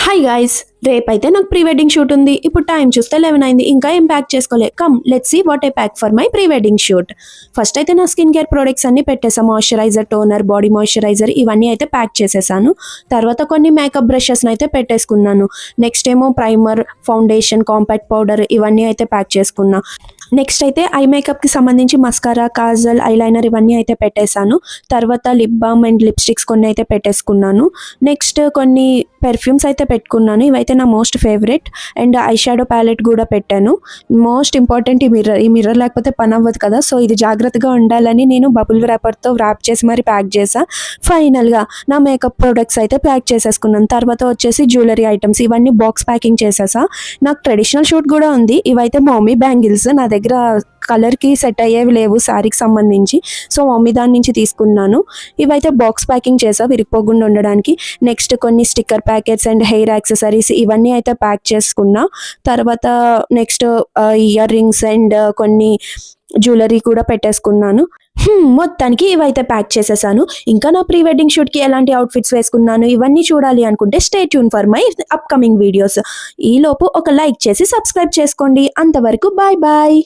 Hi guys, రేపైతే నాకు pre wedding shoot ఉంది. ఇప్పుడు టైం చూస్తే 11 అయింది. ఇంకా ఏం ప్యాక్ చేసుకోలే. Come let's see what I pack for my pre wedding shoot. First అయితే నా స్కిన్ కేర్ ప్రొడక్ట్స్ అన్ని పెట్టేసాను. మాయిశ్చరైజర్, టోనర్, బాడీ మాయిశ్చరైజర్ ఇవన్నీ అయితే ప్యాక్ చేసేసాను. తర్వాత కొన్ని మేకప్ బ్రషెస్ అయితే పెట్టేసుకున్నాను. నెక్స్ట్ ఏమో ప్రైమర్, ఫౌండేషన్, కాంపాక్ట్ పౌడర్ ఇవన్నీ అయితే ప్యాక్ చేసుకున్నా. నెక్స్ట్ అయితే ఐ మేకప్కి సంబంధించి మస్కారా, కాజల్, ఐలైనర్ ఇవన్నీ అయితే పెట్టేశాను. తర్వాత లిప్ బామ్ అండ్ లిప్స్టిక్స్ కొన్ని అయితే పెట్టేసుకున్నాను. నెక్స్ట్ కొన్ని పెర్ఫ్యూమ్స్ అయితే పెట్టుకున్నాను. ఇవైతే నా most favourite. And eye shadow palette కూడా పెట్టాను. మోస్ట్ ఇంపార్టెంట్ ఈ మిర్రర్ లేకపోతే పని అవ్వదు కదా, సో ఇది జాగ్రత్తగా ఉండాలని నేను బబుల్ ర్యాపర్తో ర్యాప్ చేసి మరి ప్యాక్ చేసా. ఫైనల్గా నా మేకప్ ప్రొడక్ట్స్ అయితే ప్యాక్ చేసేసుకున్నాను. తర్వాత వచ్చేసి జ్యువెలరీ ఐటమ్స్ ఇవన్నీ బాక్స్ ప్యాకింగ్ చేసేసా. నాకు ట్రెడిషనల్ షూట్ కూడా ఉంది. ఇవైతే మమ్మీ బ్యాంగిల్స్, నా దగ్గర కలర్కి సెట్ అయ్యేవి లేవు శారీకి సంబంధించి, సో మమ్మీ దాని నుంచి తీసుకున్నాను. ఇవైతే బాక్స్ ప్యాకింగ్ చేసా విరిగిపోకుండా ఉండడానికి. నెక్స్ట్ కొన్ని sticker packets and hair accessories ఇవన్నీ అయితే ప్యాక్ చేసుకున్నా. తర్వాత నెక్స్ట్ ఇయర్ రింగ్స్ అండ్ కొన్ని జ్యువెలరీ కూడా పెట్టేసుకున్నాను. మొత్తానికి ఇవైతే ప్యాక్ చేసేసాను. ఇంకా నా ప్రీ వెడ్డింగ్ షూట్కి ఎలాంటి అవుట్ఫిట్స్ వేసుకున్నాను ఇవన్నీ చూడాలి అనుకుంటే stay tune for my upcoming videos. ఈలోపు ఒక లైక్ చేసి సబ్స్క్రైబ్ చేసుకోండి. అంతవరకు బాయ్ బాయ్.